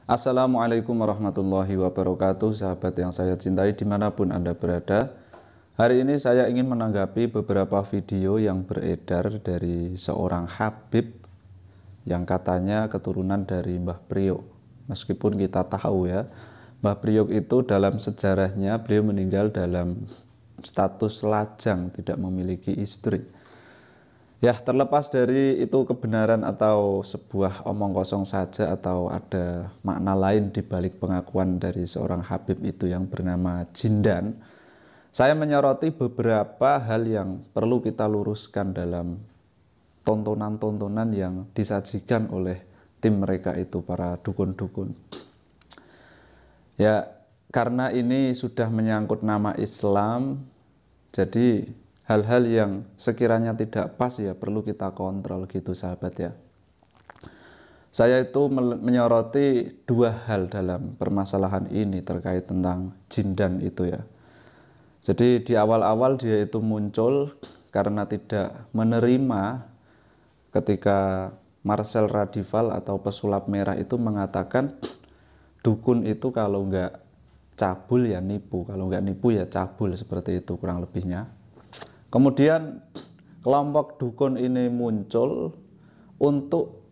Assalamualaikum warahmatullahi wabarakatuh, sahabat yang saya cintai dimanapun Anda berada. Hari ini saya ingin menanggapi beberapa video yang beredar dari seorang Habib yang katanya keturunan dari Mbah Priok. Meskipun kita tahu ya, Mbah Priok itu dalam sejarahnya beliau meninggal dalam status lajang, tidak memiliki istri. Ya, terlepas dari itu kebenaran atau sebuah omong kosong saja atau ada makna lain di balik pengakuan dari seorang Habib itu yang bernama Jindan, saya menyoroti beberapa hal yang perlu kita luruskan dalam tontonan-tontonan yang disajikan oleh tim mereka itu, para dukun-dukun. Ya, karena ini sudah menyangkut nama Islam, jadi hal-hal yang sekiranya tidak pas ya perlu kita kontrol gitu sahabat ya. Saya itu menyoroti dua hal dalam permasalahan ini terkait tentang Jindan itu ya. Jadi di awal-awal dia itu muncul karena tidak menerima ketika Marcel Radival atau pesulap merah itu mengatakan dukun itu kalau nggak cabul ya nipu, kalau nggak nipu ya cabul, seperti itu kurang lebihnya. Kemudian kelompok dukun ini muncul untuk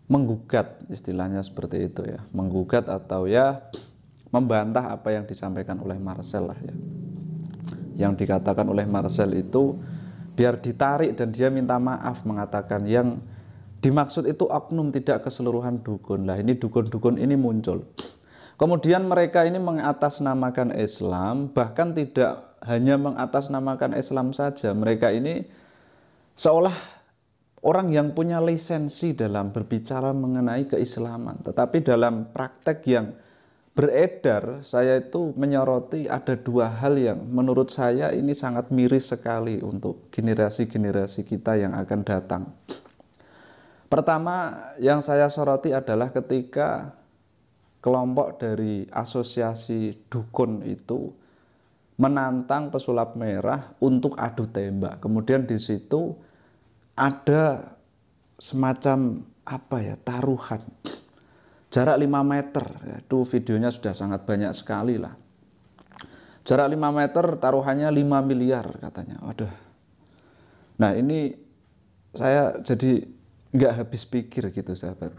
menggugat, istilahnya seperti itu ya, menggugat atau ya membantah apa yang disampaikan oleh Marcel lah ya. Yang dikatakan oleh Marcel itu biar ditarik dan dia minta maaf, mengatakan yang dimaksud itu oknum, tidak keseluruhan dukun. Lah ini dukun-dukun ini muncul. Kemudian mereka ini mengatasnamakan Islam, bahkan tidak hanya mengatasnamakan Islam saja. Mereka ini seolah orang yang punya lisensi dalam berbicara mengenai keislaman. Tetapi dalam praktek yang beredar, saya itu menyoroti ada dua hal yang menurut saya ini sangat miris sekali untuk generasi-generasi kita yang akan datang. Pertama yang saya soroti adalah ketika kelompok dari asosiasi dukun itu menantang pesulap merah untuk adu tembak. Kemudian di situ ada semacam taruhan jarak 5 meter. Itu videonya sudah sangat banyak sekali lah. Jarak 5 meter, taruhannya 5 miliar katanya. Waduh. Nah ini saya jadi nggak habis pikir gitu sahabat.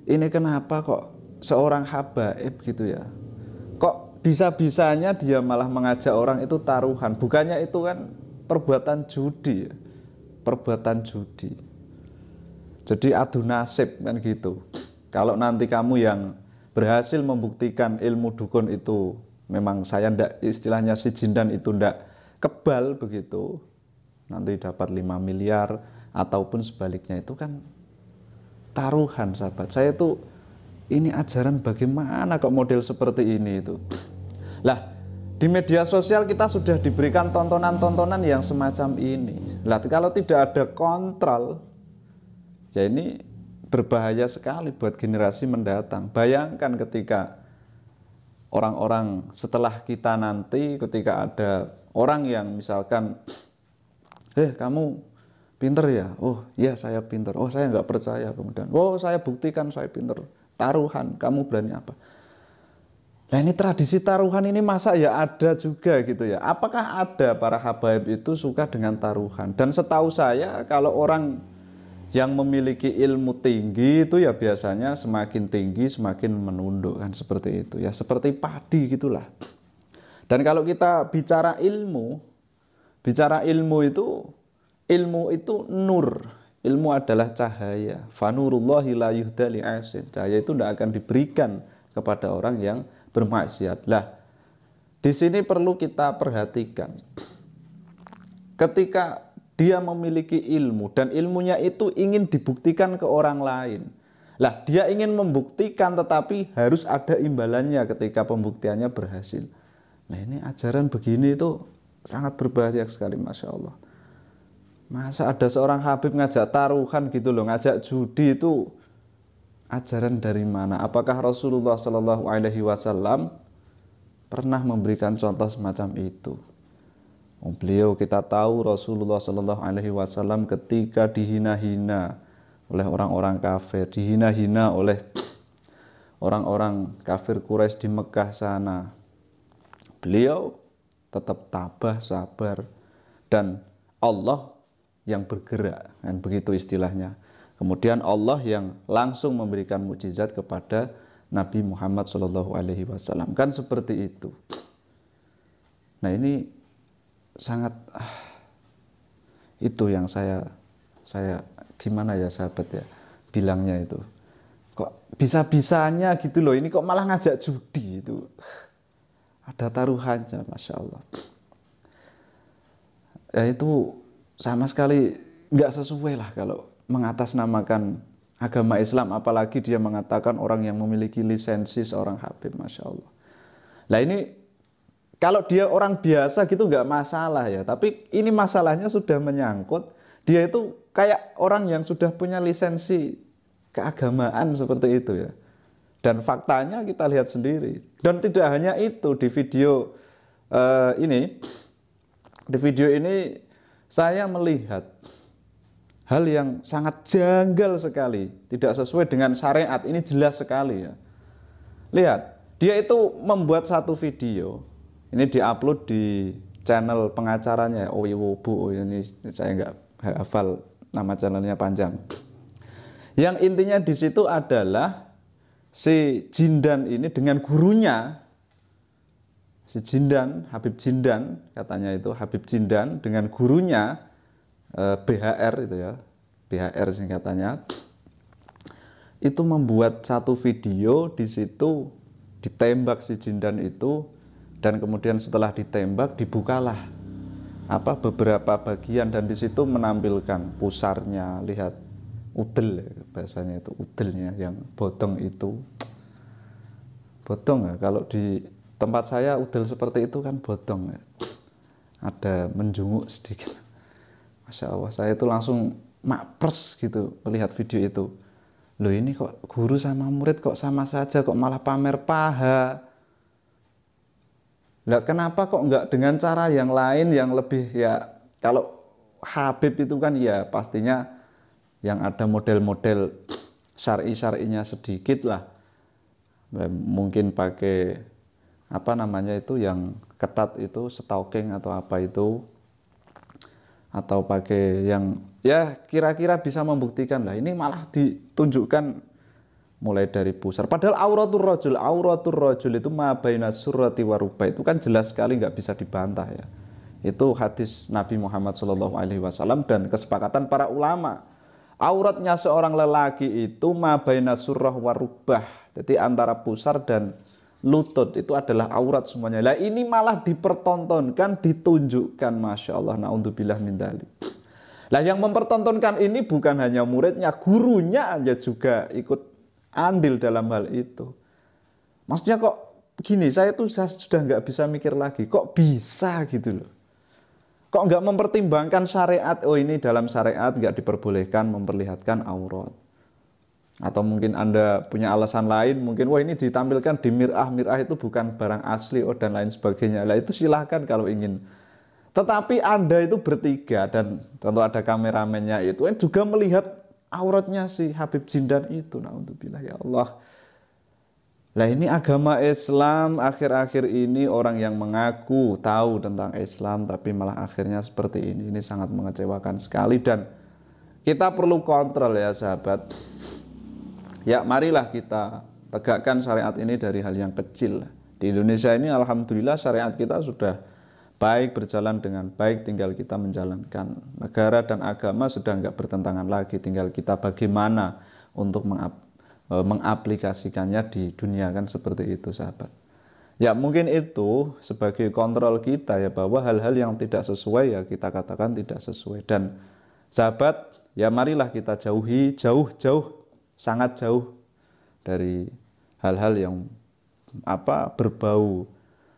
Ini kenapa kok seorang habaib gitu ya, kok bisa-bisanya dia malah mengajak orang itu taruhan? Bukannya itu kan perbuatan judi ya? Perbuatan judi. Jadi adu nasib kan gitu. Kalau nanti kamu yang berhasil membuktikan ilmu dukun itu memang saya ndak, istilahnya si Jindan itu ndak kebal begitu, nanti dapat 5 miliar ataupun sebaliknya, itu kan taruhan sahabat. Saya tuh ini ajaran bagaimana kok model seperti ini itu. Lah, di media sosial kita sudah diberikan tontonan-tontonan yang semacam ini. Lah, kalau tidak ada kontrol, ya ini berbahaya sekali buat generasi mendatang. Bayangkan ketika orang-orang setelah kita nanti, ketika ada orang yang misalkan, kamu pinter ya? Oh iya saya pinter. Oh saya nggak percaya. Kemudian, oh saya buktikan saya pinter. Taruhan, kamu berani apa? Nah ini tradisi taruhan ini masa ya ada juga gitu ya. Apakah ada para habaib itu suka dengan taruhan? Dan setahu saya kalau orang yang memiliki ilmu tinggi itu ya biasanya semakin tinggi semakin menunduk kan, seperti itu ya, seperti padi gitulah. Dan kalau kita bicara ilmu itu nur. Ilmu adalah cahaya. Fanurullahi la yuhda li'asin. Cahaya itu tidak akan diberikan kepada orang yang bermaksiat. Lah, di sini perlu kita perhatikan. Ketika dia memiliki ilmu dan ilmunya itu ingin dibuktikan ke orang lain. Lah, dia ingin membuktikan tetapi harus ada imbalannya ketika pembuktiannya berhasil. Nah, ini ajaran begini itu sangat berbahaya sekali, Masya Allah. Masa ada seorang habib ngajak taruhan gitu loh, ngajak judi, itu ajaran dari mana? Apakah Rasulullah Shallallahu Alaihi Wasallam pernah memberikan contoh semacam itu? Beliau, kita tahu Rasulullah Shallallahu Alaihi Wasallam ketika dihina-hina oleh orang-orang kafir, dihina-hina oleh orang-orang kafir Quraisy di Mekah sana. Beliau tetap tabah, sabar, dan Allah yang bergerak, kan begitu istilahnya. Kemudian Allah yang langsung memberikan mukjizat kepada Nabi Muhammad SAW. Kan seperti itu. Nah ini sangat itu yang saya gimana ya sahabat ya bilangnya itu. Kok bisa-bisanya gitu loh, ini kok malah ngajak judi itu. Ada taruhannya, Masya Allah. Ya itu sama sekali nggak sesuai lah kalau mengatasnamakan agama Islam, apalagi dia mengatakan orang yang memiliki lisensi seorang Habib, Masya Allah. Nah ini kalau dia orang biasa gitu nggak masalah ya, tapi ini masalahnya sudah menyangkut dia itu kayak orang yang sudah punya lisensi keagamaan seperti itu ya. Dan faktanya kita lihat sendiri. Dan tidak hanya itu, di video ini saya melihat hal yang sangat janggal sekali, tidak sesuai dengan syariat. Ini jelas sekali ya. Lihat, dia itu membuat satu video. Ini diupload di channel pengacaranya Owiwobu. Ini saya nggak hafal nama channelnya panjang. Yang intinya di situ adalah si Jindan ini dengan gurunya, si Jindan, Habib Jindan katanya itu, Habib Jindan dengan gurunya BHR itu ya, BHR singkatannya, itu membuat satu video. Di situ ditembak si Jindan itu, dan kemudian setelah ditembak dibukalah beberapa bagian, dan di situ menampilkan pusarnya, lihat udel bahasanya itu, udelnya yang bodong itu. Bodong ya, kalau di tempat saya udel seperti itu kan bodong ya. Ada menjunguk sedikit. Masya Allah, saya itu langsung makpres gitu melihat video itu. Loh ini kok guru sama murid kok sama saja, kok malah pamer paha. Lah kenapa kok enggak dengan cara yang lain yang lebih ya, kalau Habib itu kan ya pastinya yang ada model-model syar'i-syar'inya sedikit lah. Mungkin pakai yang ketat itu, stalking atau apa itu, atau pakai yang ya kira-kira bisa membuktikan lah. Ini malah ditunjukkan mulai dari pusar. Padahal auratur rajul itu ma baina surrati warubah, itu kan jelas sekali nggak bisa dibantah ya. Itu hadis Nabi Muhammad SAW dan kesepakatan para ulama. Auratnya seorang lelaki itu ma baina surrah warubah. Jadi antara pusar dan lutut itu adalah aurat semuanya. Lah ini malah dipertontonkan, ditunjukkan, Masya Allah, na'udzubillah min dzalik. Lah yang mempertontonkan ini bukan hanya muridnya, gurunya aja juga ikut andil dalam hal itu. Maksudnya kok gini, saya tuh sudah nggak bisa mikir lagi, kok bisa gitu loh. Kok nggak mempertimbangkan syariat? Oh ini dalam syariat nggak diperbolehkan memperlihatkan aurat. Atau mungkin Anda punya alasan lain, mungkin wah ini ditampilkan di mir'ah itu bukan barang asli, dan lain sebagainya. Lah itu silahkan kalau ingin. Tetapi Anda itu bertiga dan tentu ada kameramennya itu juga melihat auratnya si Habib Jindan itu. Na'udzubillah ya Allah. Lah ini agama Islam akhir-akhir ini orang yang mengaku tahu tentang Islam tapi malah akhirnya seperti ini. Ini sangat mengecewakan sekali dan kita perlu kontrol ya sahabat. Ya marilah kita tegakkan syariat ini dari hal yang kecil. Di Indonesia ini alhamdulillah syariat kita sudah baik, berjalan dengan baik, tinggal kita menjalankan. Negara dan agama sudah enggak bertentangan lagi, tinggal kita bagaimana untuk mengaplikasikannya di dunia, kan seperti itu sahabat. Ya mungkin itu sebagai kontrol kita ya, bahwa hal-hal yang tidak sesuai ya kita katakan tidak sesuai. Dan sahabat ya marilah kita jauhi, jauh, sangat jauh dari hal-hal yang berbau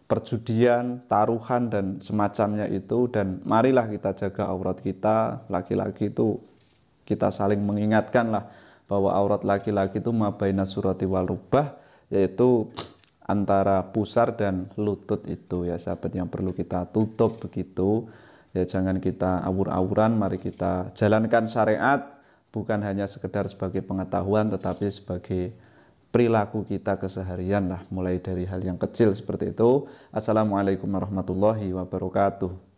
perjudian, taruhan dan semacamnya itu. Dan marilah kita jaga aurat kita. Laki-laki itu kita saling mengingatkan lah bahwa aurat laki-laki itu ma baina surati wal rubah, yaitu antara pusar dan lutut itu ya sahabat, yang perlu kita tutup begitu ya. Jangan kita awur-awuran, mari kita jalankan syariat bukan hanya sekedar sebagai pengetahuan tetapi sebagai perilaku kita keseharian lah, mulai dari hal yang kecil seperti itu. Assalamualaikum warahmatullahi wabarakatuh.